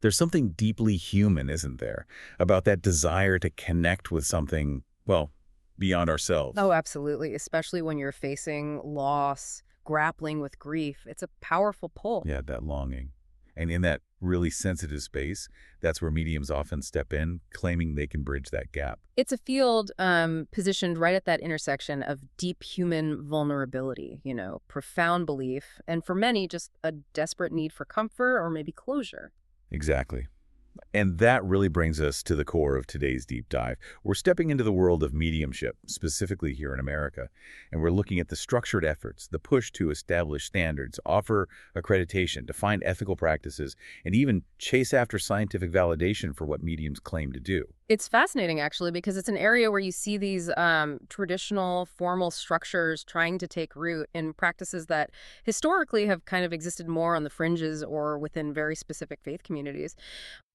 There's something deeply human, isn't there, about that desire to connect with something, well, beyond Oh, ourselves. absolutely. Especially when you're facing loss, grappling with grief. It's a powerful pull. Yeah, that longing. And in that really sensitive space, that's where mediums often step in, claiming they can bridge that gap. It's a field positioned right at that intersection of deep human vulnerability, profound belief, and for many, just a desperate need for comfort or maybe closure. Exactly. And that really brings us to the core of today's deep dive. We're stepping into the world of mediumship, specifically here in America, and we're looking at the structured efforts, the push to establish standards, offer accreditation, define ethical practices, and even chase after scientific validation for what mediums claim to do. It's fascinating, actually, because it's an area where you see these traditional formal structures trying to take root in practices that historically have kind of existed more on the fringes or within very specific faith communities.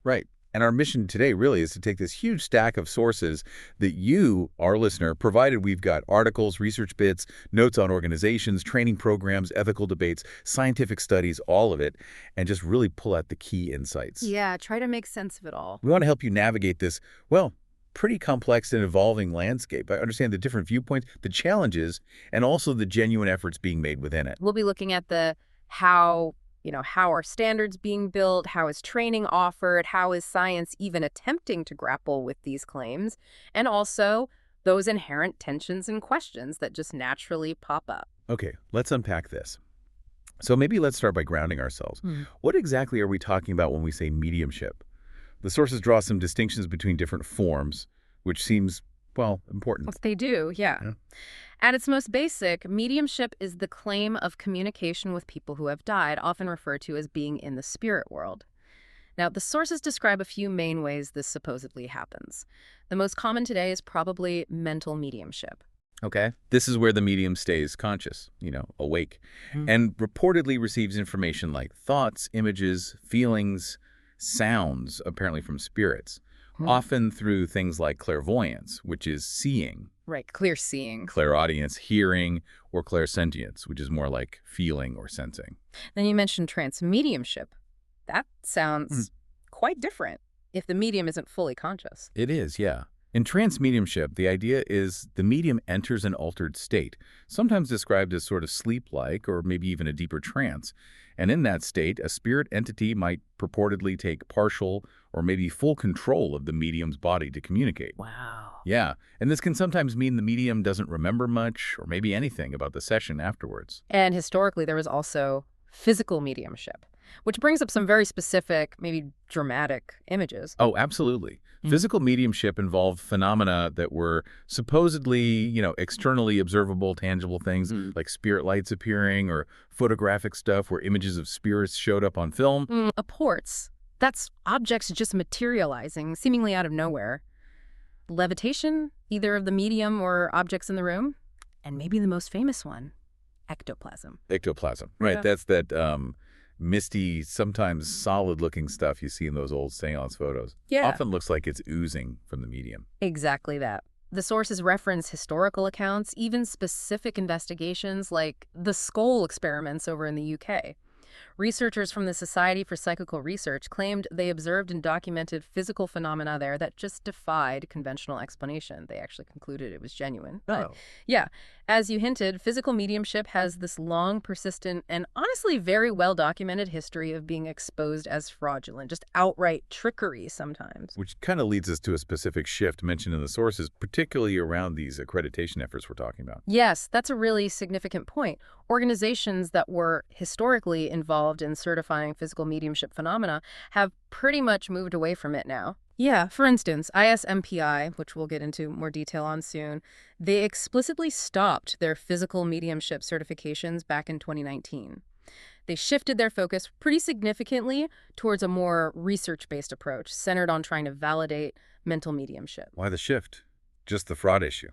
Right. And our mission today really is to take this huge stack of sources that you, our listener, provided we've got articles, research bits, notes on organizations, training programs, ethical debates, scientific studies, all of it, and just really pull out the key insights. Yeah, try to make sense of it all. We want to help you navigate this, well, pretty complex and evolving landscape. I understand the different viewpoints, the challenges, and also the genuine efforts being made within it. We'll be looking at the how are standards being built, how is training offered, how is science even attempting to grapple with these claims, and also those inherent tensions and questions that just naturally pop up. Okay, let's unpack this. So maybe let's start by grounding ourselves. What exactly are we talking about when we say mediumship? The sources draw some distinctions between different forms, which seems, well, important. What they do, yeah. Yeah. At its most basic, mediumship is the claim of communication with people who have died, often referred to as being in the spirit world. Now, the sources describe a few main ways this supposedly happens. The most common today is probably mental mediumship. Okay. This is where the medium stays conscious, awake, and reportedly receives information like thoughts, images, feelings, sounds, apparently from spirits, often through things like clairvoyance, which is seeing, Right, clear seeing. clairaudience, hearing, or clairsentience, which is more like feeling or sensing. Then you mentioned trance mediumship. That sounds quite different if the medium isn't fully conscious. It is, yeah. In trance mediumship, the idea is the medium enters an altered state, sometimes described as sort of sleep-like or maybe even a deeper trance. And in that state, a spirit entity might purportedly take partial or maybe full control of the medium's body to communicate. Wow. Yeah, and this can sometimes mean the medium doesn't remember much or maybe anything about the session afterwards. And historically, there was also physical mediumship, which brings up some very specific, maybe dramatic images. Oh, absolutely. Physical mediumship involved phenomena that were supposedly, externally observable, tangible things like spirit lights appearing or photographic stuff where images of spirits showed up on film. Apports. That's objects just materializing, seemingly out of nowhere. Levitation, either of the medium or objects in the room. And maybe the most famous one, ectoplasm. Ectoplasm. Right, Yeah. that's that misty, sometimes solid-looking stuff you see in those old seance photos. Yeah. Often looks like it's oozing from the medium. Exactly that. The sources reference historical accounts, even specific investigations like the skull experiments over in the UK. Researchers from the Society for Psychical Research claimed they observed and documented physical phenomena there that just defied conventional explanation. They actually concluded it was genuine. But yeah, as you hinted, physical mediumship has this long, persistent, and honestly very well-documented history of being exposed as fraudulent, just outright trickery sometimes. Which kind of leads us to a specific shift mentioned in the sources, particularly around these accreditation efforts we're talking about. Yes, that's a really significant point. Organizations that were historically involved in certifying physical mediumship phenomena have pretty much moved away from it now. Yeah, for instance, ISSMPI, which we'll get into more detail on soon, they explicitly stopped their physical mediumship certifications back in 2019. They shifted their focus pretty significantly towards a more research-based approach centered on trying to validate mental mediumship. Why the shift? Just the fraud issue.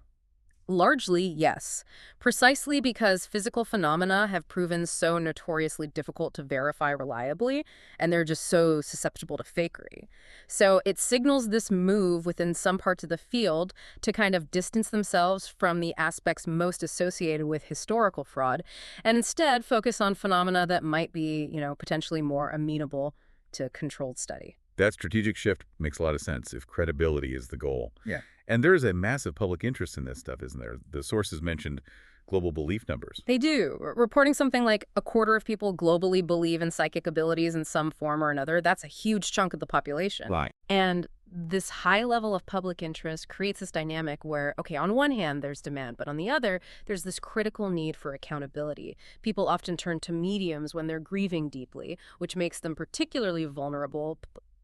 Largely, yes. Precisely because physical phenomena have proven so notoriously difficult to verify reliably, and they're just so susceptible to fakery. So it signals this move within some parts of the field to kind of distance themselves from the aspects most associated with historical fraud, and instead focus on phenomena that might be, potentially more amenable to controlled study. That strategic shift makes a lot of sense if credibility is the goal. Yeah. And there's a massive public interest in this stuff, isn't there? The sources mentioned global belief numbers. They do. Reporting something like a quarter of people globally believe in psychic abilities in some form or another, that's a huge chunk of the population. Right. And this high level of public interest creates this dynamic where, okay, on one hand, there's demand, but on the other, there's this critical need for accountability. People often turn to mediums when they're grieving deeply, which makes them particularly vulnerable,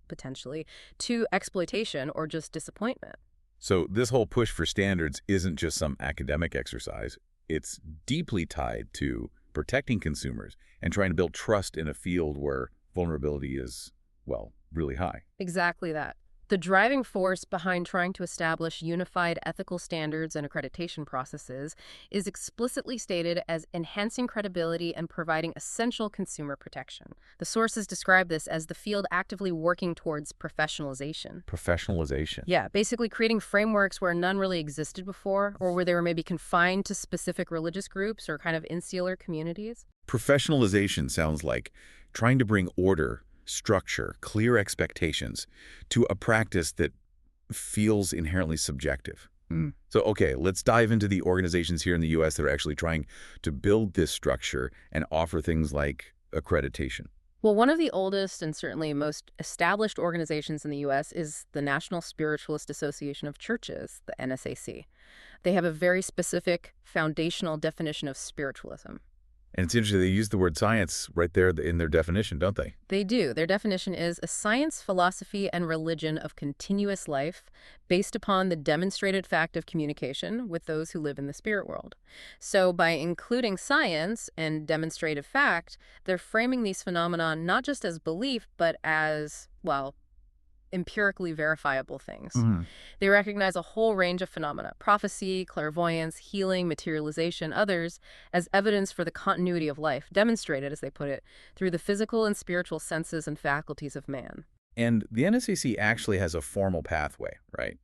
potentially, to exploitation or just disappointment. So this whole push for standards isn't just some academic exercise. It's deeply tied to protecting consumers and trying to build trust in a field where vulnerability is, well, really high. Exactly that. The driving force behind trying to establish unified ethical standards and accreditation processes is explicitly stated as enhancing credibility and providing essential consumer protection. The sources describe this as the field actively working towards professionalization. Professionalization. Yeah, basically creating frameworks where none really existed before, or where they were maybe confined to specific religious groups or kind of insular communities. Professionalization sounds like trying to bring order, structure, clear expectations to a practice that feels inherently subjective. So, okay, let's dive into the organizations here in the U.S. that are actually trying to build this structure and offer things like accreditation. Well, one of the oldest and certainly most established organizations in the U.S. is the National Spiritualist Association of Churches, the NSAC. They have a very specific foundational definition of spiritualism. And it's interesting, they use the word science right there in their definition, don't they? They do. Their definition is a science, philosophy, and religion of continuous life based upon the demonstrated fact of communication with those who live in the spirit world. So by including science and demonstrated fact, they're framing these phenomena not just as belief, but as, well, empirically verifiable things. They recognize a whole range of phenomena, prophecy, clairvoyance, healing, materialization, others, as evidence for the continuity of life, demonstrated, as they put it, through the physical and spiritual senses and faculties of man. And the NSAC actually has a formal pathway, right?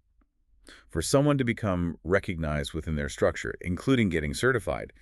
For someone to become recognized within their structure, including getting certified,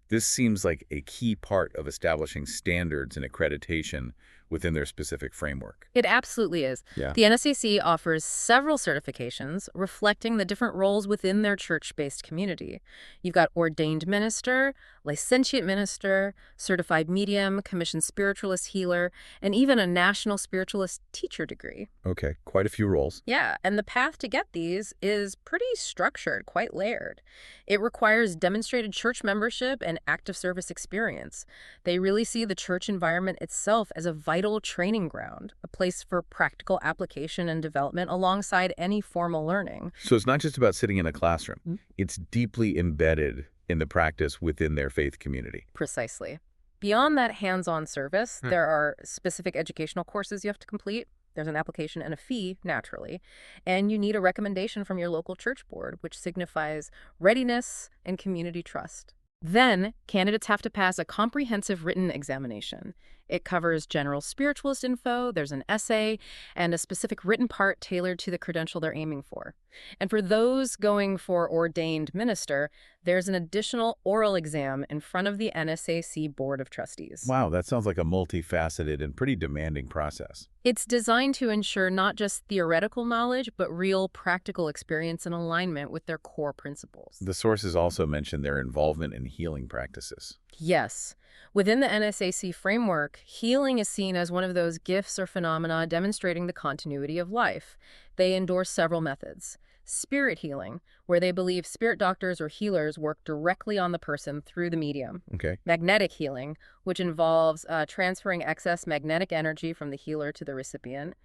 this seems like a key part of establishing standards and accreditation within their specific framework. It absolutely is. Yeah. The NSAC offers several certifications reflecting the different roles within their church-based community. You've got ordained minister, licentiate minister, certified medium, commissioned spiritualist healer, and even a national spiritualist teacher degree. Okay, quite a few roles. Yeah, and the path to get these is pretty structured, quite layered. It requires demonstrated church membership and active service experience. They really see the church environment itself as a vital training ground, a place for practical application and development alongside any formal learning. So it's not just about sitting in a classroom. It's deeply embedded in the practice within their faith community. Precisely. Beyond that hands-on service, there are specific educational courses you have to complete. There's an application and a fee, naturally, and you need a recommendation from your local church board, which signifies readiness and community trust. Then, candidates have to pass a comprehensive written examination. It covers general spiritualist info, there's an essay, and a specific written part tailored to the credential they're aiming for. And for those going for ordained minister, there's an additional oral exam in front of the NSAC Board of Trustees. Wow, that sounds like a multifaceted and pretty demanding process. It's designed to ensure not just theoretical knowledge, but real practical experience in alignment with their core principles. The sources also mention their involvement in healing practices. Yes. Within the NSAC framework, healing is seen as one of those gifts or phenomena demonstrating the continuity of life. They endorse several methods. Spirit healing, where they believe spirit doctors or healers work directly on the person through the medium. Okay. Magnetic healing, which involves transferring excess magnetic energy from the healer to the recipient.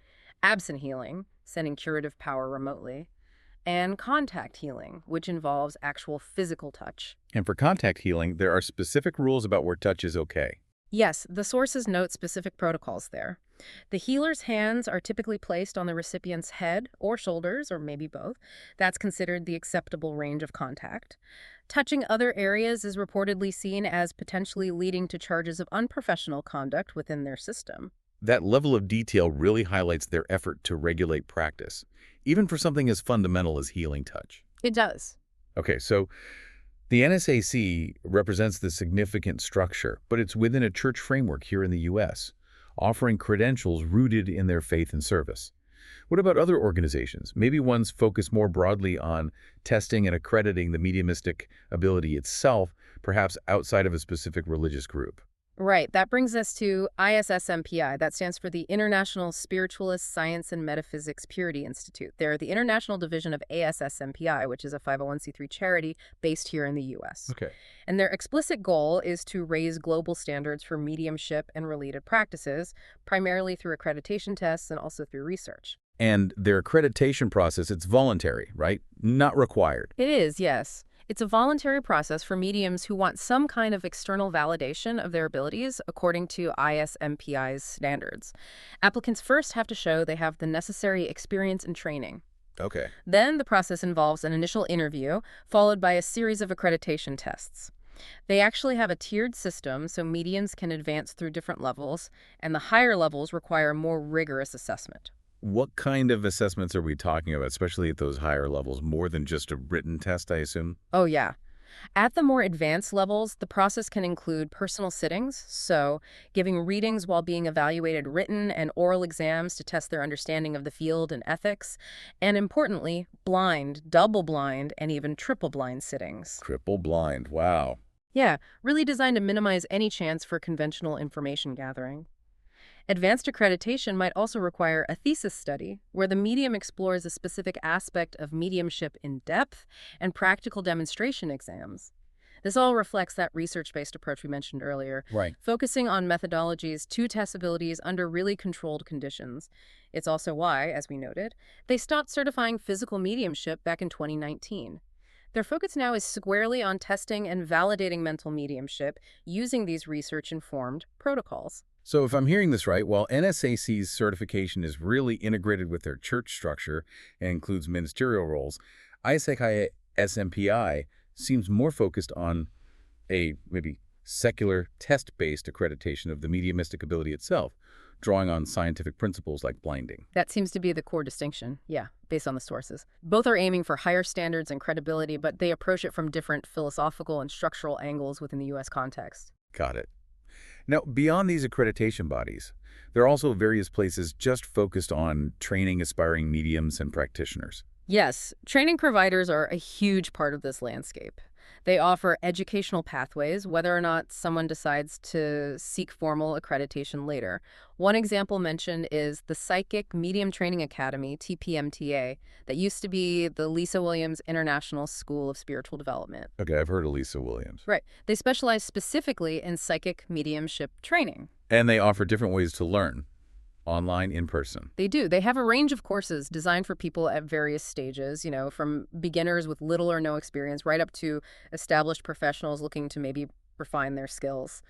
Absent healing, sending curative power remotely. And contact healing, which involves actual physical touch. And for contact healing, there are specific rules about where touch is okay. Yes, the sources note specific protocols there. The healer's hands are typically placed on the recipient's head or shoulders, or maybe both. That's considered the acceptable range of contact. Touching other areas is reportedly seen as potentially leading to charges of unprofessional conduct within their system. That level of detail really highlights their effort to regulate practice, even for something as fundamental as healing touch. It does. Okay, so the NSAC represents the significant structure, but it's within a church framework here in the U.S. offering credentials rooted in their faith and service. What about other organizations? Maybe ones focus more broadly on testing and accrediting the mediumistic ability itself, perhaps outside of a specific religious group. Right. That brings us to ISSMPI. That stands for the International Spiritualist Science and Metaphysics Purity Institute. They're the international division of ASSMPI, which is a 501c3 charity based here in the U.S. Okay. And their explicit goal is to raise global standards for mediumship and related practices, primarily through accreditation tests and also through research. And their accreditation process, it's voluntary, right? Not required. It is, yes. It's a voluntary process for mediums who want some kind of external validation of their abilities according to ISMPI's standards. Applicants first have to show they have the necessary experience and training. Okay. Then the process involves an initial interview, followed by a series of accreditation tests. They actually have a tiered system so mediums can advance through different levels, and the higher levels require more rigorous assessment. What kind of assessments are we talking about, especially at those higher levels? More than just a written test, I assume? Oh, yeah. At the more advanced levels, the process can include personal sittings, so giving readings while being evaluated, written and oral exams to test their understanding of the field and ethics, and importantly, blind, double-blind, and even triple-blind sittings. Triple blind, wow. Yeah, really designed to minimize any chance for conventional information gathering. Advanced accreditation might also require a thesis study, where the medium explores a specific aspect of mediumship in depth and practical demonstration exams. This all reflects that research-based approach we mentioned earlier, Right. focusing on methodologies to test abilities under really controlled conditions. It's also why, as we noted, they stopped certifying physical mediumship back in 2019. Their focus now is squarely on testing and validating mental mediumship using these research-informed protocols. So if I'm hearing this right, while NSAC's certification is really integrated with their church structure and includes ministerial roles, ISSMPI seems more focused on a maybe secular test-based accreditation of the mediumistic ability itself, drawing on scientific principles like blinding. That seems to be the core distinction, yeah, based on the sources. Both are aiming for higher standards and credibility, but they approach it from different philosophical and structural angles within the U.S. context. Got it. Now, beyond these accreditation bodies, there are also various places just focused on training aspiring mediums and practitioners. Yes, training providers are a huge part of this landscape. They offer educational pathways, whether or not someone decides to seek formal accreditation later. One example mentioned is the Psychic Medium Training Academy, TPMTA, that used to be the Lisa Williams International School of Spiritual Development. Okay, I've heard of Lisa Williams. Right. They specialize specifically in psychic mediumship training. And they offer different ways to learn, online, in person. They do. They have a range of courses designed for people at various stages, from beginners with little or no experience right up to established professionals looking to maybe refine their skills.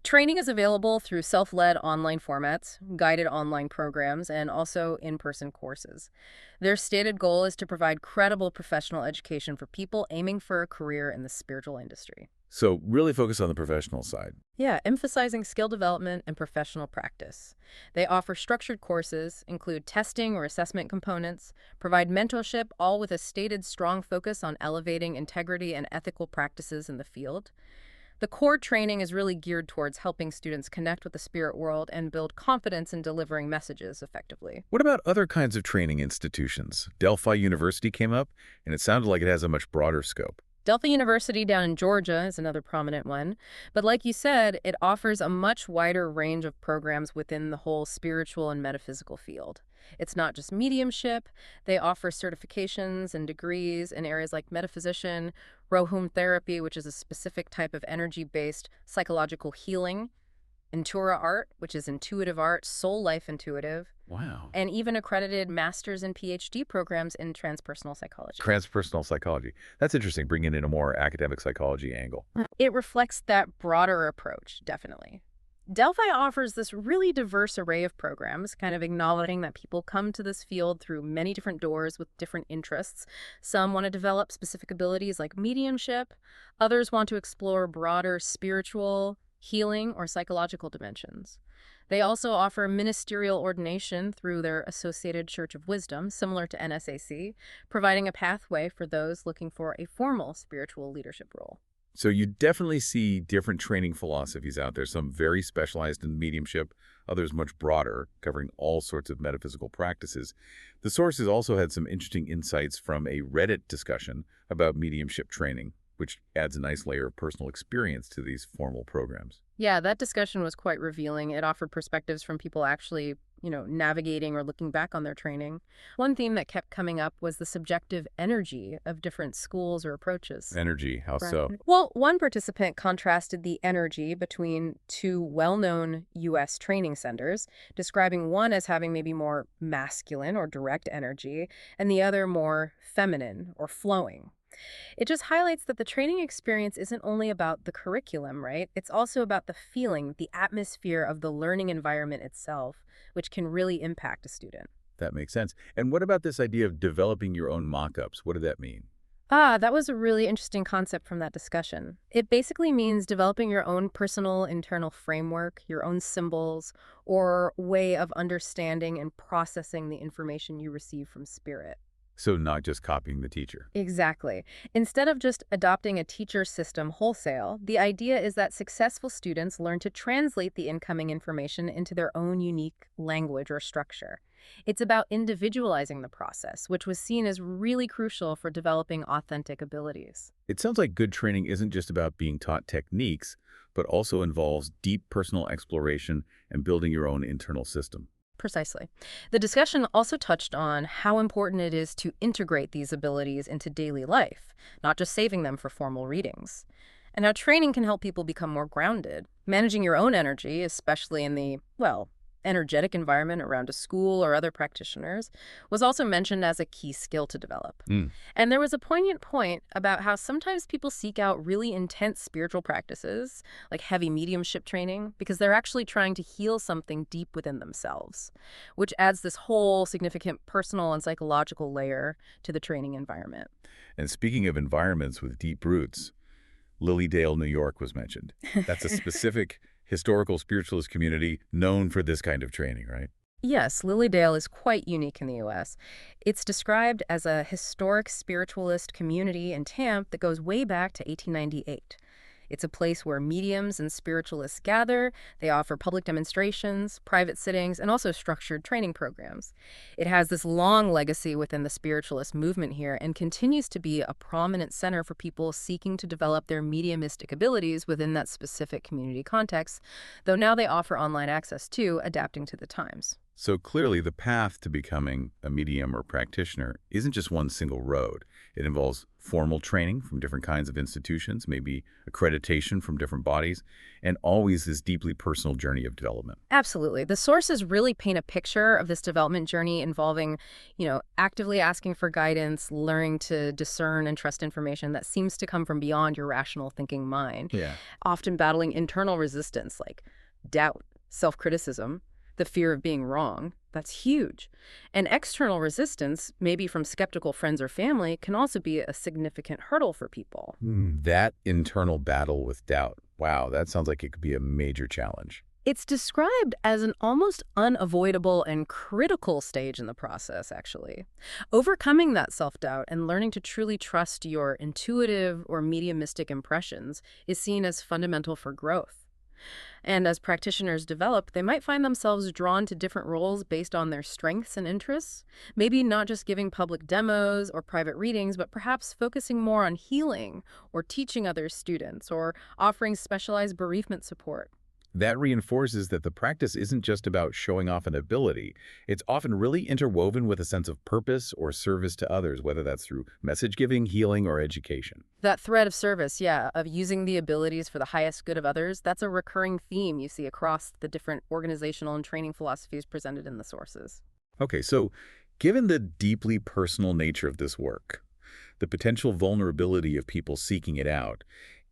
Training is available through self-led online formats, guided online programs, and also in-person courses. Their stated goal is to provide credible professional education for people aiming for a career in the spiritual industry. So really focus on the professional side. Yeah, emphasizing skill development and professional practice. They offer structured courses, include testing or assessment components, provide mentorship, all with a stated strong focus on elevating integrity and ethical practices in the field. The core training is really geared towards helping students connect with the spirit world and build confidence in delivering messages effectively. What about other kinds of training institutions? Delphi University came up, and it sounded like it has a much broader scope. Delphi University down in Georgia is another prominent one. But like you said, it offers a much wider range of programs within the whole spiritual and metaphysical field. It's not just mediumship. They offer certifications and degrees in areas like metaphysician, Rohum therapy, which is a specific type of energy-based psychological healing, Intura art, which is intuitive art, soul life intuitive, Wow. and even accredited master's and PhD programs in transpersonal psychology. Transpersonal psychology. That's interesting, bringing in a more academic psychology angle. It reflects that broader approach, definitely. Delphi offers this really diverse array of programs, kind of acknowledging that people come to this field through many different doors with different interests. Some want to develop specific abilities like mediumship. Others want to explore broader spiritual, healing, or psychological dimensions. They also offer ministerial ordination through their Associated Church of Wisdom, similar to NSAC, providing a pathway for those looking for a formal spiritual leadership role. So you definitely see different training philosophies out there, some very specialized in mediumship, others much broader, covering all sorts of metaphysical practices. The sources also had some interesting insights from a Reddit discussion about mediumship training, which adds a nice layer of personal experience to these formal programs. Yeah, that discussion was quite revealing. It offered perspectives from people actually, navigating or looking back on their training. One theme that kept coming up was the subjective energy of different schools or approaches. Energy, how Right. so? Well, one participant contrasted the energy between two well-known U.S. training centers, describing one as having maybe more masculine or direct energy, and the other more feminine or flowing. It just highlights that the training experience isn't only about the curriculum, right? It's also about the feeling, the atmosphere of the learning environment itself, which can really impact a student. That makes sense. And what about this idea of developing your own mock-ups? What did that mean? Ah, that was a really interesting concept from that discussion. It basically means developing your own personal internal framework, your own symbols, or way of understanding and processing the information you receive from spirit. So not just copying the teacher. Exactly. Instead of just adopting a teacher system wholesale, the idea is that successful students learn to translate the incoming information into their own unique language or structure. It's about individualizing the process, which was seen as really crucial for developing authentic abilities. It sounds like good training isn't just about being taught techniques, but also involves deep personal exploration and building your own internal system. Precisely. The discussion also touched on how important it is to integrate these abilities into daily life, not just saving them for formal readings. And how training can help people become more grounded. Managing your own energy, especially in the, energetic environment around a school or other practitioners, was also mentioned as a key skill to develop. Mm. And there was a poignant point about how sometimes people seek out really intense spiritual practices, like heavy mediumship training, because they're actually trying to heal something deep within themselves, which adds this whole significant personal and psychological layer to the training environment. And speaking of environments with deep roots, Lilydale, New York was mentioned. That's a specific historical spiritualist community known for this kind of training, right? Yes, Lilydale is quite unique in the U.S. It's described as a historic spiritualist community in Tampa that goes way back to 1898. It's a place where mediums and spiritualists gather. They offer public demonstrations, private sittings, and also structured training programs. It has this long legacy within the spiritualist movement here and continues to be a prominent center for people seeking to develop their mediumistic abilities within that specific community context, though now they offer online access too, adapting to the times. So clearly the path to becoming a medium or practitioner isn't just one single road. It involves formal training from different kinds of institutions, maybe accreditation from different bodies, and always this deeply personal journey of development. Absolutely. The sources really paint a picture of this development journey involving, actively asking for guidance, learning to discern and trust information that seems to come from beyond your rational thinking mind, Yeah. often battling internal resistance like doubt, self-criticism, the fear of being wrong. That's huge. And external resistance, maybe from skeptical friends or family, can also be a significant hurdle for people. That internal battle with doubt. Wow, that sounds like it could be a major challenge. It's described as an almost unavoidable and critical stage in the process, actually. Overcoming that self-doubt and learning to truly trust your intuitive or mediumistic impressions is seen as fundamental for growth. And as practitioners develop, they might find themselves drawn to different roles based on their strengths and interests, maybe not just giving public demos or private readings, but perhaps focusing more on healing or teaching other students or offering specialized bereavement support. That reinforces that the practice isn't just about showing off an ability. It's often really interwoven with a sense of purpose or service to others, whether that's through message giving, healing, or education. That thread of service, yeah, of using the abilities for the highest good of others, that's a recurring theme you see across the different organizational and training philosophies presented in the sources. Okay, so given the deeply personal nature of this work, the potential vulnerability of people seeking it out,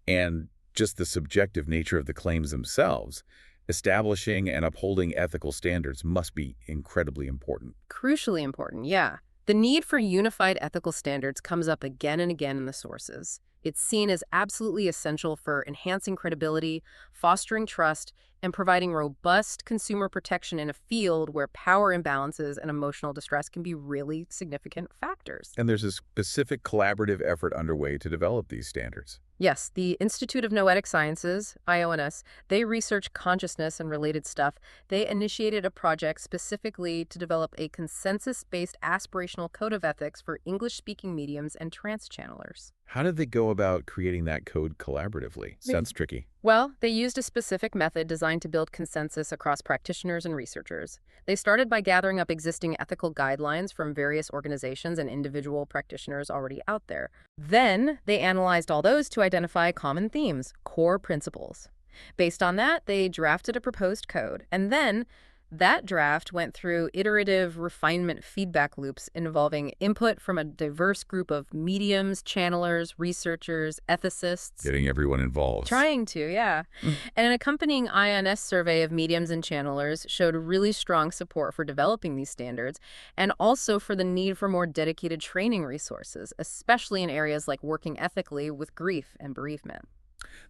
and just the subjective nature of the claims themselves, establishing and upholding ethical standards must be incredibly important. Crucially important, yeah. The need for unified ethical standards comes up again and again in the sources. It's seen as absolutely essential for enhancing credibility, fostering trust, and providing robust consumer protection in a field where power imbalances and emotional distress can be really significant factors. And there's a specific collaborative effort underway to develop these standards. Yes, the Institute of Noetic Sciences, IONS, they research consciousness and related stuff. They initiated a project specifically to develop a consensus-based aspirational code of ethics for English-speaking mediums and trance channelers. How did they go about creating that code collaboratively? Sounds tricky. Well, they used a specific method designed to build consensus across practitioners and researchers. They started by gathering up existing ethical guidelines from various organizations and individual practitioners already out there. Then, they analyzed all those to identify common themes, core principles. Based on that, they drafted a proposed code, and then that draft went through iterative refinement feedback loops involving input from a diverse group of mediums, channelers, researchers, ethicists. Getting everyone involved. Trying to, yeah. And an accompanying INS survey of mediums and channelers showed really strong support for developing these standards and also for the need for more dedicated training resources, especially in areas like working ethically with grief and bereavement.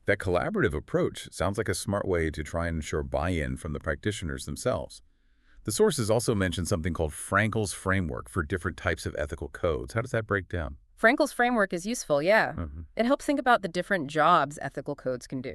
That collaborative approach sounds like a smart way to try and ensure buy-in from the practitioners themselves. The sources also mention something called Frankel's framework for different types of ethical codes. How does that break down? Frankel's framework is useful, yeah. It helps think about the different jobs ethical codes can do.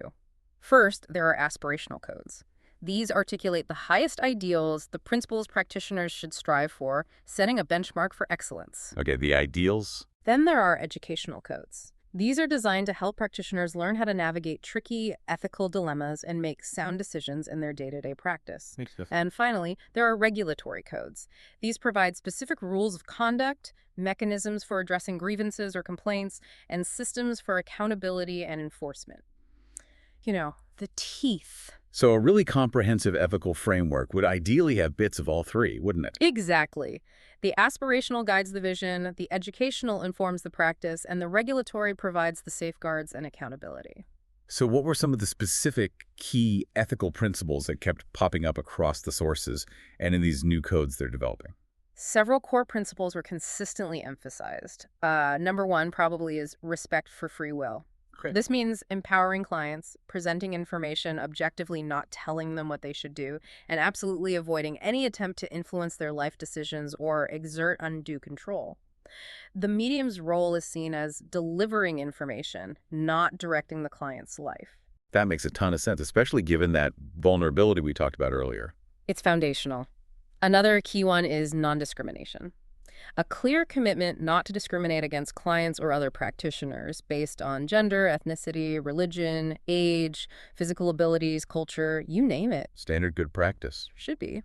First, there are aspirational codes. These articulate the highest ideals, the principles practitioners should strive for, setting a benchmark for excellence. Okay, the ideals. Then there are educational codes. These are designed to help practitioners learn how to navigate tricky ethical dilemmas and make sound decisions in their day-to-day practice. Makes sense. And finally, there are regulatory codes. These provide specific rules of conduct, mechanisms for addressing grievances or complaints, and systems for accountability and enforcement. You know, the teeth. So a really comprehensive ethical framework would ideally have bits of all three, wouldn't it? Exactly. The aspirational guides the vision, the educational informs the practice, and the regulatory provides the safeguards and accountability. So what were some of the specific key ethical principles that kept popping up across the sources and in these new codes they're developing? Several core principles were consistently emphasized. Number one probably is respect for free will. Great. This means empowering clients, presenting information objectively, not telling them what they should do, and absolutely avoiding any attempt to influence their life decisions or exert undue control. The medium's role is seen as delivering information, not directing the client's life. That makes a ton of sense, especially given that vulnerability we talked about earlier. It's foundational. Another key one is non-discrimination. A clear commitment not to discriminate against clients or other practitioners based on gender, ethnicity, religion, age, physical abilities, culture, you name it. Standard good practice. Should be.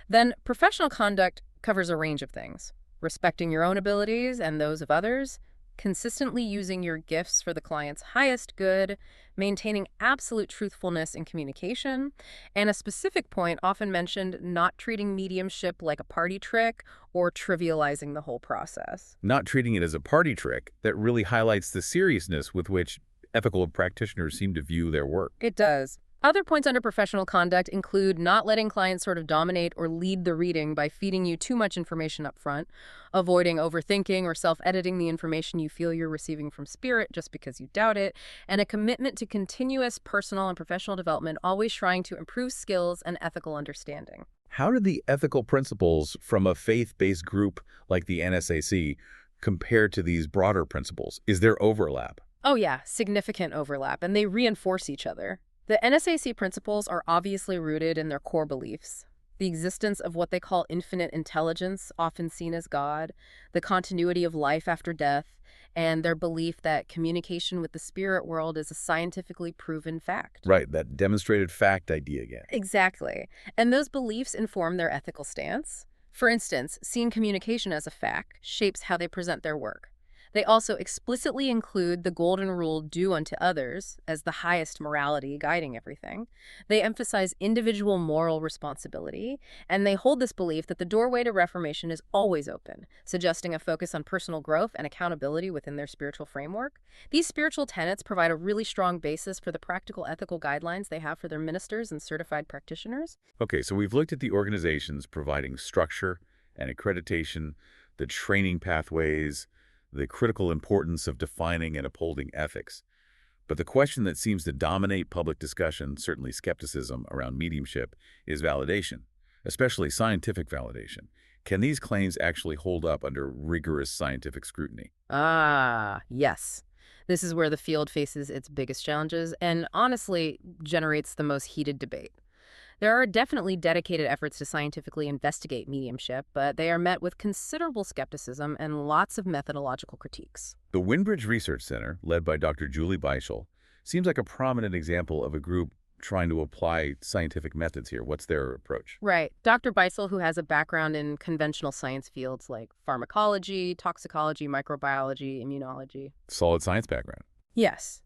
Then professional conduct covers a range of things. Respecting your own abilities and those of others, consistently using your gifts for the client's highest good, maintaining absolute truthfulness in communication, and a specific point often mentioned, not treating mediumship like a party trick or trivializing the whole process. Not treating it as a party trick that really highlights the seriousness with which ethical practitioners seem to view their work. It does. Other points under professional conduct include not letting clients sort of dominate or lead the reading by feeding you too much information up front, avoiding overthinking or self-editing the information you feel you're receiving from spirit just because you doubt it, and a commitment to continuous personal and professional development, always trying to improve skills and ethical understanding. How do the ethical principles from a faith-based group like the NSAC compare to these broader principles? Is there overlap? Oh yeah, significant overlap, and they reinforce each other. The NSAC principles are obviously rooted in their core beliefs. The existence of what they call infinite intelligence, often seen as God, the continuity of life after death, and their belief that communication with the spirit world is a scientifically proven fact. Right, that demonstrated fact idea again. Exactly. And those beliefs inform their ethical stance. For instance, seeing communication as a fact shapes how they present their work. They also explicitly include the golden rule, do unto others, as the highest morality guiding everything. They emphasize individual moral responsibility, and they hold this belief that the doorway to reformation is always open, suggesting a focus on personal growth and accountability within their spiritual framework. These spiritual tenets provide a really strong basis for the practical ethical guidelines they have for their ministers and certified practitioners. Okay, so we've looked at the organizations providing structure and accreditation, the training pathways, the critical importance of defining and upholding ethics. But the question that seems to dominate public discussion, certainly skepticism around mediumship, is validation, especially scientific validation. Can these claims actually hold up under rigorous scientific scrutiny? Ah, yes. This is where the field faces its biggest challenges and honestly generates the most heated debate. There are definitely dedicated efforts to scientifically investigate mediumship, but they are met with considerable skepticism and lots of methodological critiques. The Winbridge Research Center, led by Dr. Julie Beischel, seems like a prominent example of a group trying to apply scientific methods here. What's their approach? Right. Dr. Beisel, who has a background in conventional science fields like pharmacology, toxicology, microbiology, immunology. Solid science background. Yes.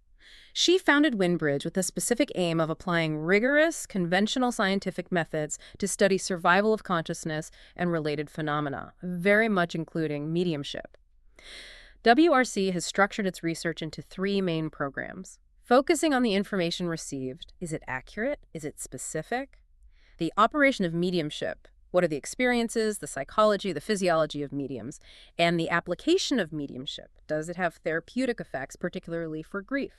She founded Winbridge with the specific aim of applying rigorous, conventional scientific methods to study survival of consciousness and related phenomena, very much including mediumship. WRC has structured its research into three main programs. Focusing on the information received, is it accurate? Is it specific? The operation of mediumship, what are the experiences, the psychology, the physiology of mediums, and the application of mediumship, does it have therapeutic effects, particularly for grief?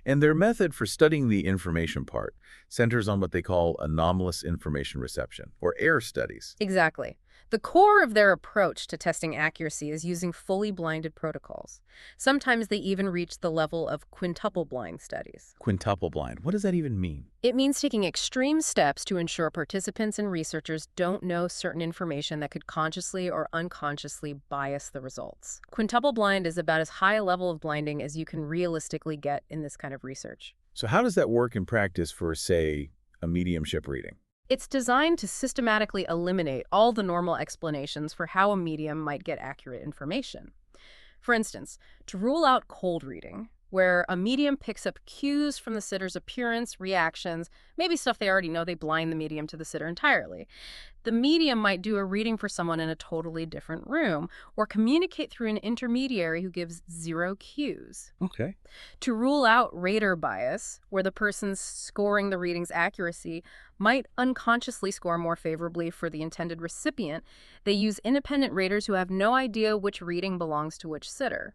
And their method for studying the information part centers on what they call anomalous information reception, or AIR studies. Exactly. The core of their approach to testing accuracy is using fully blinded protocols. Sometimes they even reach the level of quintuple blind studies. Quintuple blind. What does that even mean? It means taking extreme steps to ensure participants and researchers don't know certain information that could consciously or unconsciously bias the results. Quintuple blind is about as high a level of blinding as you can realistically get in this kind of research. So how does that work in practice for, say, a mediumship reading? It's designed to systematically eliminate all the normal explanations for how a medium might get accurate information. For instance, to rule out cold reading, where a medium picks up cues from the sitter's appearance, reactions, maybe stuff they already know, they blind the medium to the sitter entirely. The medium might do a reading for someone in a totally different room or communicate through an intermediary who gives zero cues. Okay. To rule out rater bias, where the person scoring the reading's accuracy might unconsciously score more favorably for the intended recipient, they use independent raters who have no idea which reading belongs to which sitter.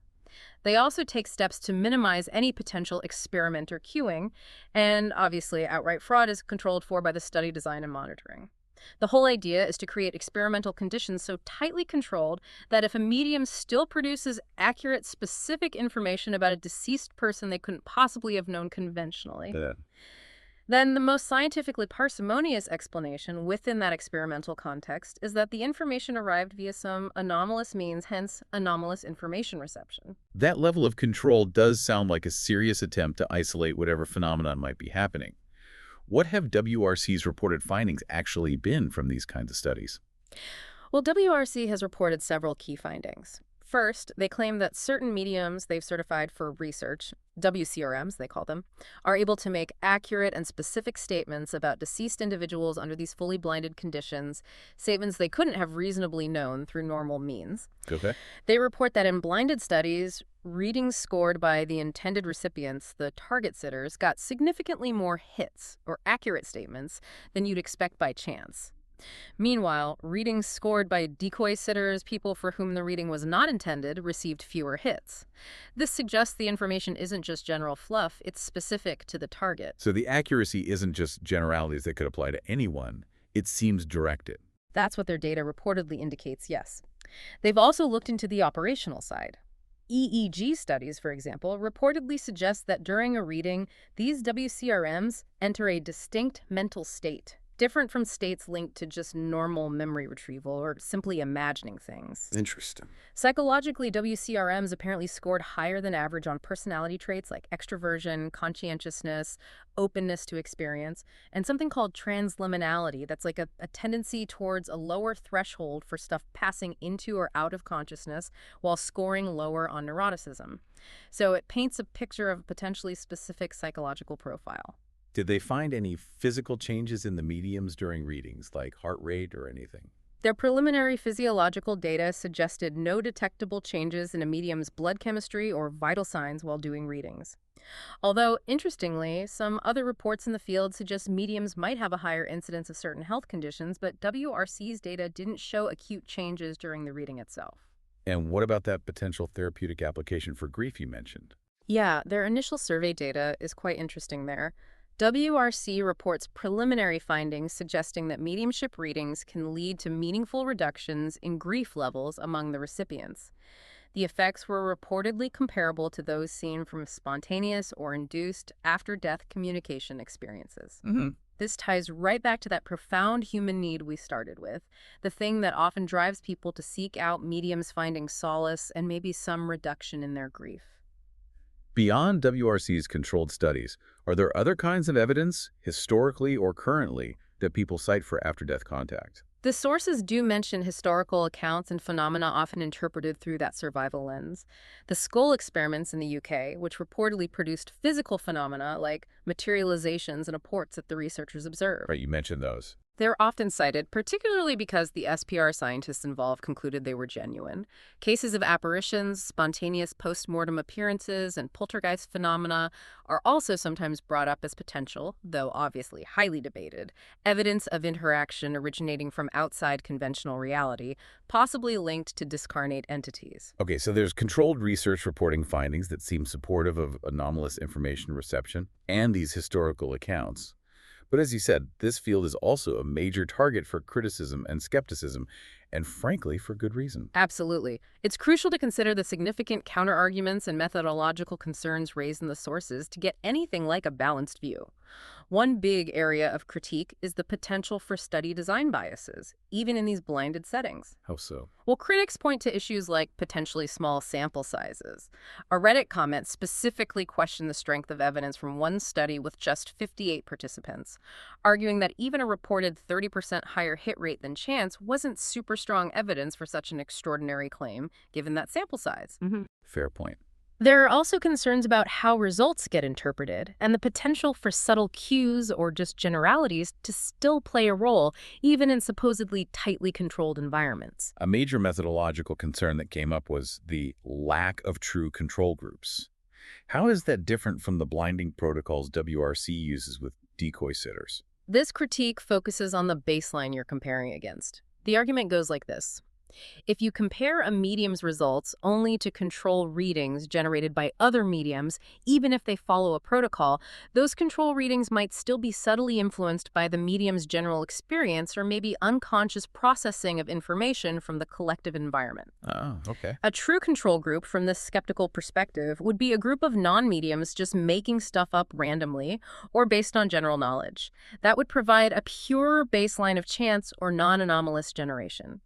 They also take steps to minimize any potential experimenter cueing, and obviously outright fraud is controlled for by the study design and monitoring. The whole idea is to create experimental conditions so tightly controlled that if a medium still produces accurate, specific information about a deceased person they couldn't possibly have known conventionally, then the most scientifically parsimonious explanation within that experimental context is that the information arrived via some anomalous means, hence anomalous information reception. That level of control does sound like a serious attempt to isolate whatever phenomenon might be happening. What have WRC's reported findings actually been from these kinds of studies? Well, WRC has reported several key findings. First, they claim that certain mediums they've certified for research, WCRMs they call them, are able to make accurate and specific statements about deceased individuals under these fully blinded conditions, statements they couldn't have reasonably known through normal means. Okay. They report that in blinded studies, readings scored by the intended recipients, the target sitters, got significantly more hits, or accurate statements, than you'd expect by chance. Meanwhile, readings scored by decoy sitters, people for whom the reading was not intended, received fewer hits. This suggests the information isn't just general fluff, it's specific to the target. So the accuracy isn't just generalities that could apply to anyone, it seems directed. That's what their data reportedly indicates, yes. They've also looked into the operational side. EEG studies, for example, reportedly suggest that during a reading, these WCRMs enter a distinct mental state, different from states linked to just normal memory retrieval or simply imagining things. Interesting. Psychologically, WCRMs apparently scored higher than average on personality traits like extroversion, conscientiousness, openness to experience, and something called transliminality. That's like a tendency towards a lower threshold for stuff passing into or out of consciousness while scoring lower on neuroticism. So it paints a picture of a potentially specific psychological profile. Did they find any physical changes in the mediums during readings, like heart rate or anything? Their preliminary physiological data suggested no detectable changes in a medium's blood chemistry or vital signs while doing readings. Although, interestingly, some other reports in the field suggest mediums might have a higher incidence of certain health conditions, but WRC's data didn't show acute changes during the reading itself. And what about that potential therapeutic application for grief you mentioned? Yeah, their initial survey data is quite interesting there. WRC reports preliminary findings suggesting that mediumship readings can lead to meaningful reductions in grief levels among the recipients. The effects were reportedly comparable to those seen from spontaneous or induced after-death communication experiences. Hmm. This ties right back to that profound human need we started with, the thing that often drives people to seek out mediums finding solace and maybe some reduction in their grief. Beyond WRC's controlled studies, are there other kinds of evidence, historically or currently, that people cite for after-death contact? The sources do mention historical accounts and phenomena often interpreted through that survival lens. The skull experiments in the UK, which reportedly produced physical phenomena like materializations and apports that the researchers observed. Right, you mentioned those. They're often cited, particularly because the SPR scientists involved concluded they were genuine. Cases of apparitions, spontaneous post-mortem appearances, and poltergeist phenomena are also sometimes brought up as potential, though obviously highly debated, evidence of interaction originating from outside conventional reality, possibly linked to discarnate entities. Okay, so there's controlled research reporting findings that seem supportive of anomalous information reception and these historical accounts. But as you said, this field is also a major target for criticism and skepticism, and frankly, for good reason. Absolutely. It's crucial to consider the significant counterarguments and methodological concerns raised in the sources to get anything like a balanced view. One big area of critique is the potential for study design biases, even in these blinded settings. How so? Well, critics point to issues like potentially small sample sizes. A Reddit comment specifically questioned the strength of evidence from one study with just 58 participants, arguing that even a reported 30% higher hit rate than chance wasn't super strong evidence for such an extraordinary claim, given that sample size. Fair point. There are also concerns about how results get interpreted and the potential for subtle cues or just generalities to still play a role, even in supposedly tightly controlled environments. A major methodological concern that came up was the lack of true control groups. How is that different from the blinding protocols WRC uses with decoy sitters? This critique focuses on the baseline you're comparing against. The argument goes like this. If you compare a medium's results only to control readings generated by other mediums, even if they follow a protocol, those control readings might still be subtly influenced by the medium's general experience or maybe unconscious processing of information from the collective environment. Oh, okay. A true control group, from this skeptical perspective, would be a group of non-mediums just making stuff up randomly or based on general knowledge. That would provide a pure baseline of chance or non-anomalous generation.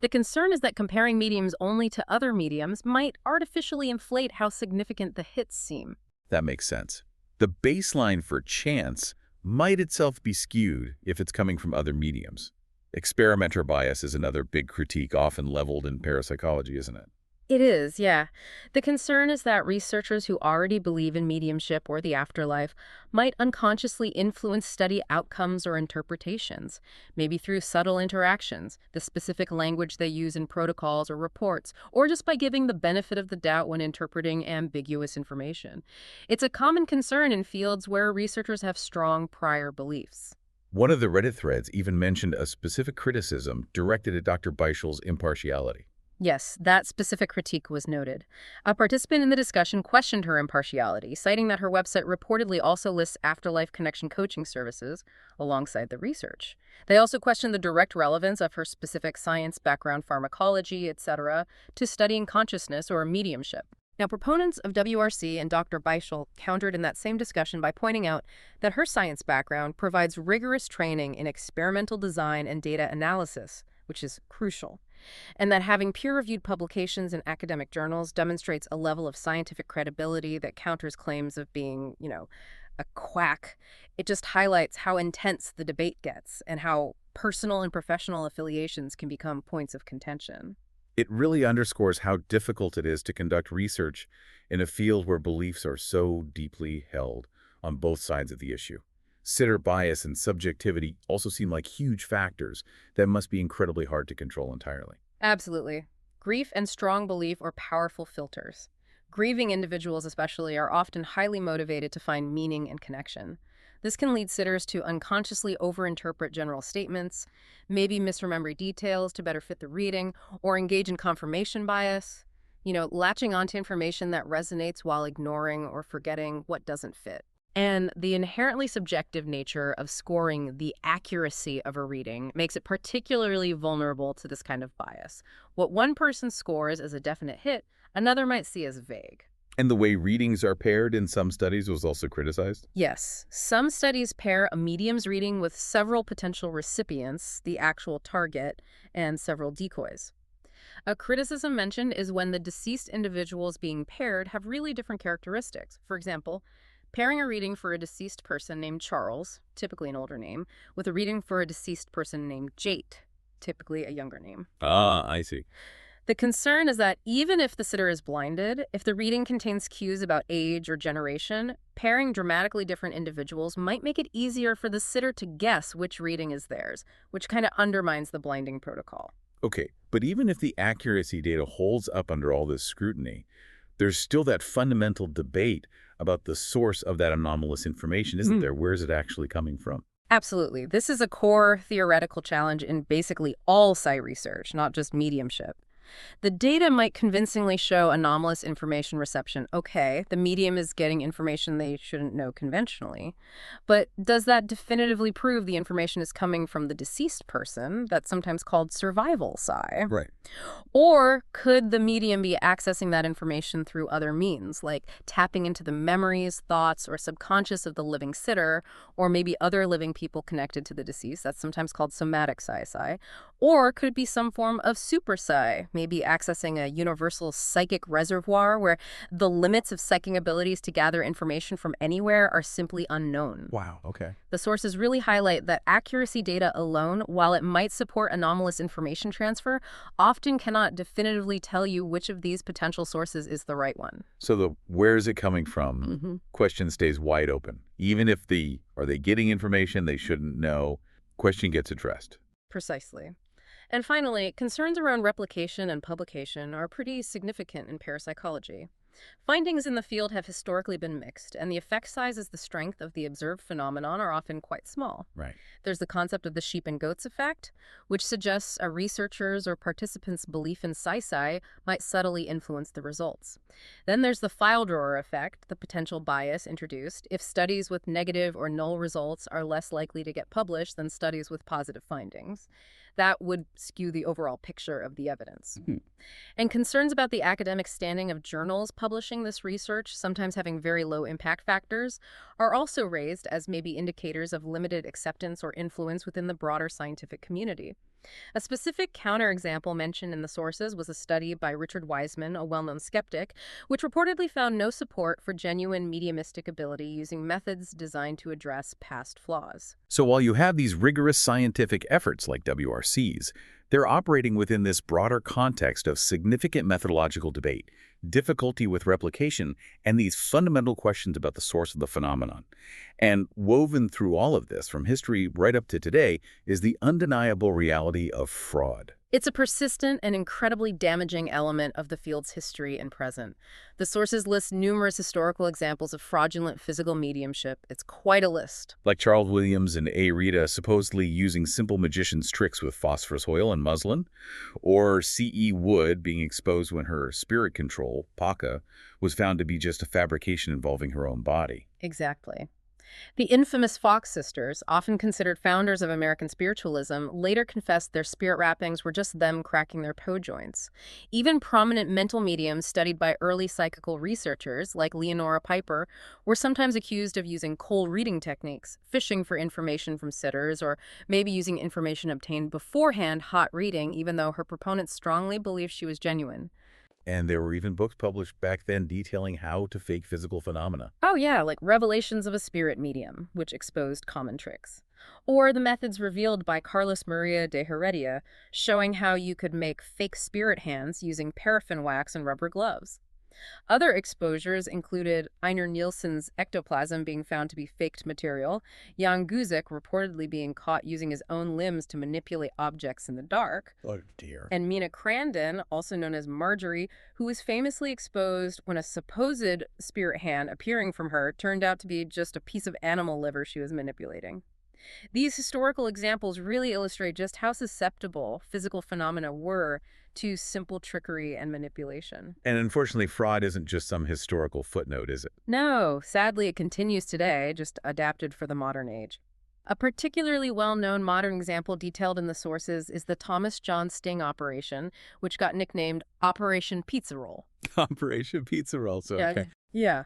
The concern is that comparing mediums only to other mediums might artificially inflate how significant the hits seem. That makes sense. The baseline for chance might itself be skewed if it's coming from other mediums. Experimenter bias is another big critique often leveled in parapsychology, isn't it? It is, yeah. The concern is that researchers who already believe in mediumship or the afterlife might unconsciously influence study outcomes or interpretations, maybe through subtle interactions, the specific language they use in protocols or reports, or just by giving the benefit of the doubt when interpreting ambiguous information. It's a common concern in fields where researchers have strong prior beliefs. One of the Reddit threads even mentioned a specific criticism directed at Dr. Beishel's impartiality. Yes, that specific critique was noted. A participant in the discussion questioned her impartiality, citing that her website reportedly also lists afterlife connection coaching services alongside the research. They also questioned the direct relevance of her specific science background, pharmacology, etc., to studying consciousness or mediumship. Now, proponents of WRC and Dr. Beischel countered in that same discussion by pointing out that her science background provides rigorous training in experimental design and data analysis, which is crucial, and that having peer-reviewed publications in academic journals demonstrates a level of scientific credibility that counters claims of being, a quack. It just highlights how intense the debate gets and how personal and professional affiliations can become points of contention. It really underscores how difficult it is to conduct research in a field where beliefs are so deeply held on both sides of the issue. Sitter bias and subjectivity also seem like huge factors that must be incredibly hard to control entirely. Absolutely. Grief and strong belief are powerful filters. Grieving individuals especially are often highly motivated to find meaning and connection. This can lead sitters to unconsciously overinterpret general statements, maybe misremember details to better fit the reading, or engage in confirmation bias. latching onto information that resonates while ignoring or forgetting what doesn't fit. And the inherently subjective nature of scoring the accuracy of a reading makes it particularly vulnerable to this kind of bias. What one person scores as a definite hit, another might see as vague. And the way readings are paired in some studies was also criticized? Yes, some studies pair a medium's reading with several potential recipients, the actual target, and several decoys. A criticism mentioned is when the deceased individuals being paired have really different characteristics. For example, pairing a reading for a deceased person named Charles, typically an older name, with a reading for a deceased person named Jate, typically a younger name. Ah, I see. The concern is that even if the sitter is blinded, if the reading contains cues about age or generation, pairing dramatically different individuals might make it easier for the sitter to guess which reading is theirs, which kind of undermines the blinding protocol. Okay, but even if the accuracy data holds up under all this scrutiny, there's still that fundamental debate about the source of that anomalous information, isn't there? Where is it actually coming from? Absolutely. This is a core theoretical challenge in basically all psi research, not just mediumship. The data might convincingly show anomalous information reception. Okay, the medium is getting information they shouldn't know conventionally. But does that definitively prove the information is coming from the deceased person? That's sometimes called survival psi. Right. Or could the medium be accessing that information through other means, like tapping into the memories, thoughts, or subconscious of the living sitter, or maybe other living people connected to the deceased? That's sometimes called somatic psi. Or could it be some form of super psi, maybe accessing a universal psychic reservoir where the limits of psychic abilities to gather information from anywhere are simply unknown? Wow, okay. The sources really highlight that accuracy data alone, while it might support anomalous information transfer, often cannot definitively tell you which of these potential sources is the right one. So the where is it coming from question stays wide open. Even if are they getting information they shouldn't know, question gets addressed. Precisely. And finally, concerns around replication and publication are pretty significant in parapsychology. Findings in the field have historically been mixed, and the effect size as the strength of the observed phenomenon are often quite small. Right. There's the concept of the sheep and goats effect, which suggests a researcher's or participant's belief in psi might subtly influence the results. Then there's the file drawer effect, the potential bias introduced if studies with negative or null results are less likely to get published than studies with positive findings. That would skew the overall picture of the evidence. And concerns about the academic standing of journals publishing this research, sometimes having very low impact factors, are also raised as maybe indicators of limited acceptance or influence within the broader scientific community. A specific counterexample mentioned in the sources was a study by Richard Wiseman, a well-known skeptic, which reportedly found no support for genuine mediumistic ability using methods designed to address past flaws. So while you have these rigorous scientific efforts like WRCs, they're operating within this broader context of significant methodological debate, difficulty with replication, and these fundamental questions about the source of the phenomenon. And woven through all of this, from history right up to today, is the undeniable reality of fraud. It's a persistent and incredibly damaging element of the field's history and present. The sources list numerous historical examples of fraudulent physical mediumship. It's quite a list. Like Charles Williams and A. Rita supposedly using simple magician's tricks with phosphorus oil and muslin, or C.E. Wood being exposed when her spirit control, Paka, was found to be just a fabrication involving her own body. Exactly. The infamous Fox sisters, often considered founders of American spiritualism, later confessed their spirit rappings were just them cracking their toe joints. Even prominent mental mediums studied by early psychical researchers, like Leonora Piper, were sometimes accused of using cold reading techniques, fishing for information from sitters, or maybe using information obtained beforehand hot reading, even though her proponents strongly believed she was genuine. And there were even books published back then detailing how to fake physical phenomena. Oh yeah, like Revelations of a Spirit Medium, which exposed common tricks. Or the methods revealed by Carlos Maria de Heredia, showing how you could make fake spirit hands using paraffin wax and rubber gloves. Other exposures included Einar Nielsen's ectoplasm being found to be faked material, Jan Guzik reportedly being caught using his own limbs to manipulate objects in the dark, Oh dear. and Mina Crandon, also known as Marjorie, who was famously exposed when a supposed spirit hand appearing from her turned out to be just a piece of animal liver she was manipulating. These historical examples really illustrate just how susceptible physical phenomena were to simple trickery and manipulation. And unfortunately, fraud isn't just some historical footnote, is it? No, sadly, it continues today, just adapted for the modern age. A particularly well-known modern example detailed in the sources is the Thomas John Sting operation, which got nicknamed Operation Pizza Roll. Operation Pizza Roll, so Yeah. okay. Yeah.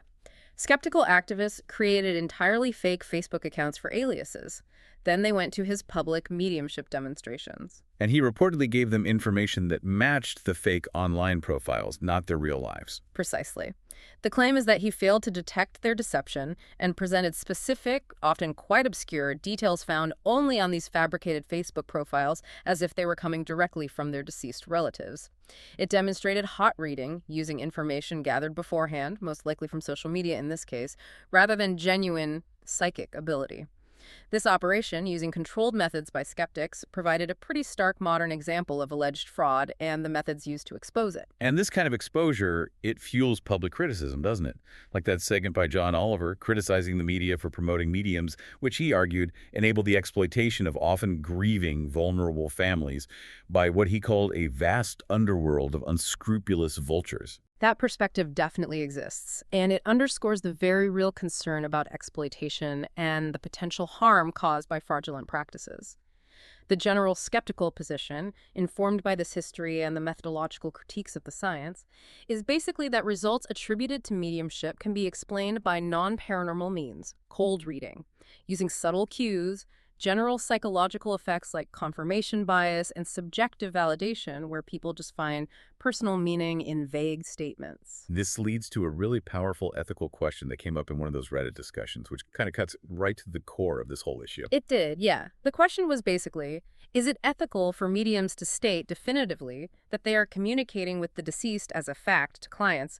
Skeptical activists created entirely fake Facebook accounts for aliases. Then they went to his public mediumship demonstrations. And he reportedly gave them information that matched the fake online profiles, not their real lives. Precisely. The claim is that he failed to detect their deception and presented specific, often quite obscure, details found only on these fabricated Facebook profiles as if they were coming directly from their deceased relatives. It demonstrated hot reading, using information gathered beforehand, most likely from social media in this case, rather than genuine psychic ability. This operation, using controlled methods by skeptics, provided a pretty stark modern example of alleged fraud and the methods used to expose it. And this kind of exposure, it fuels public criticism, doesn't it? Like that segment by John Oliver criticizing the media for promoting mediums, which he argued enabled the exploitation of often grieving, vulnerable families by what he called a vast underworld of unscrupulous vultures. That perspective definitely exists, and it underscores the very real concern about exploitation and the potential harm caused by fraudulent practices. The general skeptical position, informed by this history and the methodological critiques of the science, is basically that results attributed to mediumship can be explained by non-paranormal means, cold reading, using subtle cues, general psychological effects like confirmation bias, and subjective validation, where people just find personal meaning in vague statements. This leads to a really powerful ethical question that came up in one of those Reddit discussions, which kind of cuts right to the core of this whole issue. It did, yeah. The question was basically, is it ethical for mediums to state definitively that they are communicating with the deceased as a fact to clients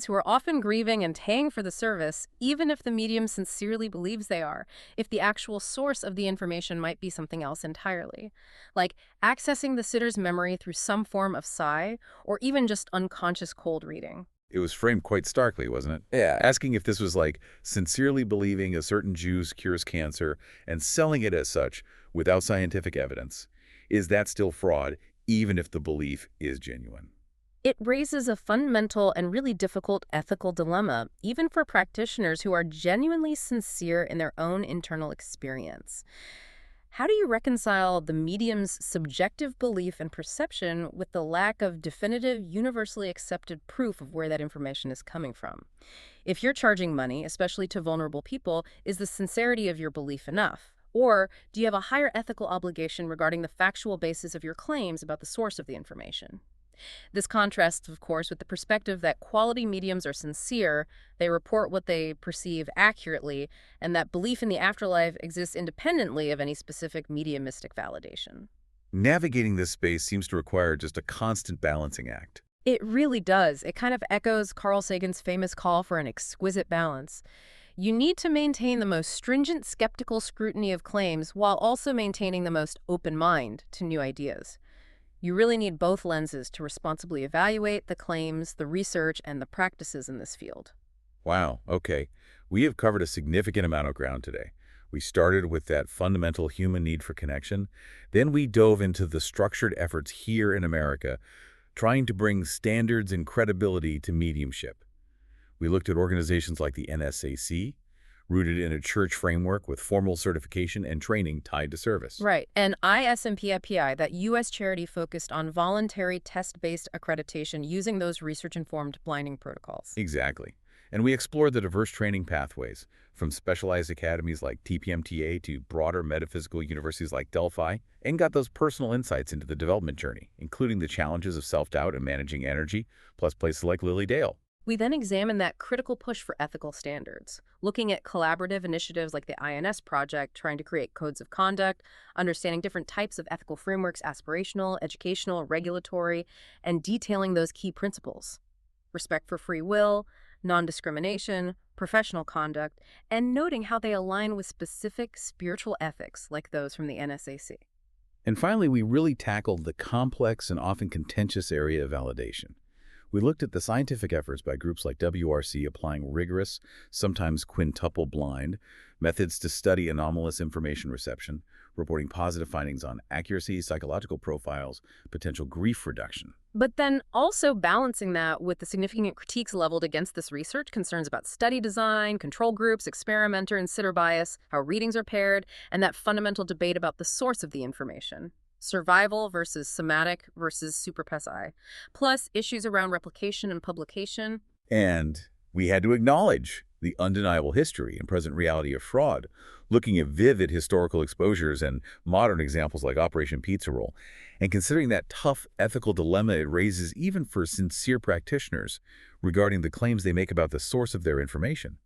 who are often grieving and paying for the service, even if the medium sincerely believes they are, if the actual source of the information might be something else entirely, like accessing the sitter's memory through some form of psi, or even just unconscious cold reading? It was framed quite starkly, wasn't it? Yeah. Asking if this was like sincerely believing a certain juice cures cancer and selling it as such without scientific evidence. Is that still fraud, even if the belief is genuine? It raises a fundamental and really difficult ethical dilemma, even for practitioners who are genuinely sincere in their own internal experience. How do you reconcile the medium's subjective belief and perception with the lack of definitive, universally accepted proof of where that information is coming from? If you're charging money, especially to vulnerable people, is the sincerity of your belief enough? Or do you have a higher ethical obligation regarding the factual basis of your claims about the source of the information? This contrasts, of course, with the perspective that quality mediums are sincere, they report what they perceive accurately, and that belief in the afterlife exists independently of any specific mediumistic validation. Navigating this space seems to require just a constant balancing act. It really does. It kind of echoes Carl Sagan's famous call for an exquisite balance. You need to maintain the most stringent skeptical scrutiny of claims while also maintaining the most open mind to new ideas. You really need both lenses to responsibly evaluate the claims, the research, and the practices in this field. Wow, okay. We have covered a significant amount of ground today. We started with that fundamental human need for connection. Then we dove into the structured efforts here in America, trying to bring standards and credibility to mediumship. We looked at organizations like the NSAC, rooted in a church framework with formal certification and training tied to service. Right, and ISSMPI, that U.S. charity focused on voluntary test-based accreditation using those research-informed blinding protocols. Exactly. And we explored the diverse training pathways, from specialized academies like TPMTA to broader metaphysical universities like Delphi, and got those personal insights into the development journey, including the challenges of self-doubt and managing energy, plus places like Lily Dale. We then examined that critical push for ethical standards, looking at collaborative initiatives like the INS project, trying to create codes of conduct, understanding different types of ethical frameworks, aspirational, educational, regulatory, and detailing those key principles: respect for free will, non-discrimination, professional conduct, and noting how they align with specific spiritual ethics like those from the NSAC. And finally, we really tackled the complex and often contentious area of validation. We looked at the scientific efforts by groups like WRC applying rigorous, sometimes quintuple-blind, methods to study anomalous information reception, reporting positive findings on accuracy, psychological profiles, potential grief reduction. But then also balancing that with the significant critiques leveled against this research, concerns about study design, control groups, experimenter and sitter bias, how readings are paired, and that fundamental debate about the source of the information. Survival versus somatic versus superpesi, plus issues around replication and publication. And we had to acknowledge the undeniable history and present reality of fraud, looking at vivid historical exposures and modern examples like Operation Pizza Roll, and considering that tough ethical dilemma it raises even for sincere practitioners regarding the claims they make about the source of their information,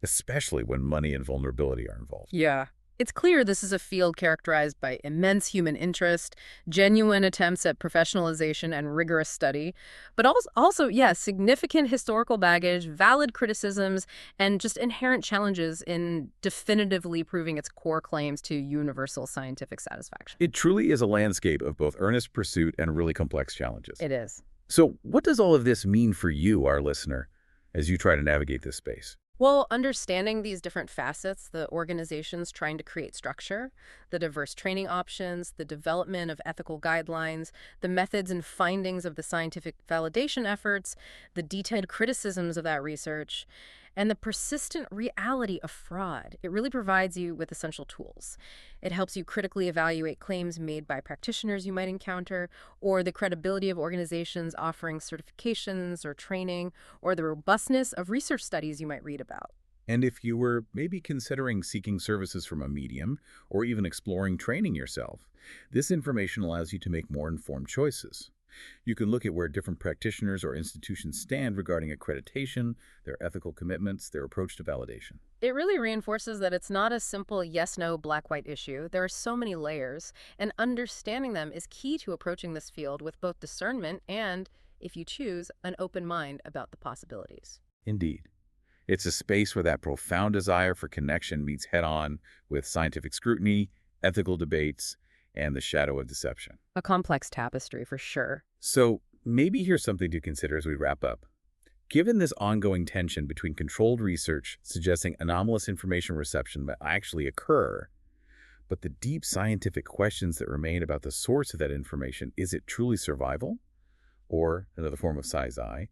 especially when money and vulnerability are involved. Yeah. It's clear this is a field characterized by immense human interest, genuine attempts at professionalization and rigorous study, but also, significant historical baggage, valid criticisms, and just inherent challenges in definitively proving its core claims to universal scientific satisfaction. It truly is a landscape of both earnest pursuit and really complex challenges. It is. So what does all of this mean for you, our listener, as you try to navigate this space? Well, understanding these different facets, the organizations trying to create structure, the diverse training options, the development of ethical guidelines, the methods and findings of the scientific validation efforts, the detailed criticisms of that research, and the persistent reality of fraud, it really provides you with essential tools. It helps you critically evaluate claims made by practitioners you might encounter, or the credibility of organizations offering certifications or training, or the robustness of research studies you might read about. And if you were maybe considering seeking services from a medium or even exploring training yourself, this information allows you to make more informed choices. You can look at where different practitioners or institutions stand regarding accreditation, their ethical commitments, their approach to validation. It really reinforces that it's not a simple yes-no, black-white issue. There are so many layers, and understanding them is key to approaching this field with both discernment and, if you choose, an open mind about the possibilities. Indeed. It's a space where that profound desire for connection meets head-on with scientific scrutiny, ethical debates, and the shadow of deception. A complex tapestry, for sure. So maybe here's something to consider as we wrap up. Given this ongoing tension between controlled research suggesting anomalous information reception might actually occur, but the deep scientific questions that remain about the source of that information, is it truly survival? Or another form of sci-fi?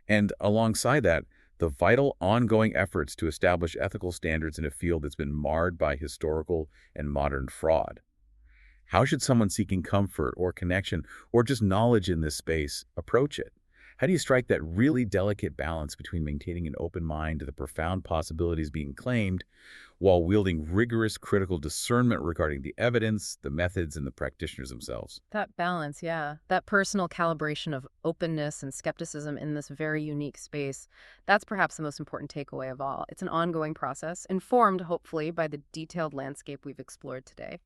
And alongside that, the vital ongoing efforts to establish ethical standards in a field that's been marred by historical and modern fraud. How should someone seeking comfort or connection or just knowledge in this space approach it? How do you strike that really delicate balance between maintaining an open mind to the profound possibilities being claimed while wielding rigorous critical discernment regarding the evidence, the methods, and the practitioners themselves? That balance, yeah. That personal calibration of openness and skepticism in this very unique space, that's perhaps the most important takeaway of all. It's an ongoing process, informed, hopefully, by the detailed landscape we've explored today.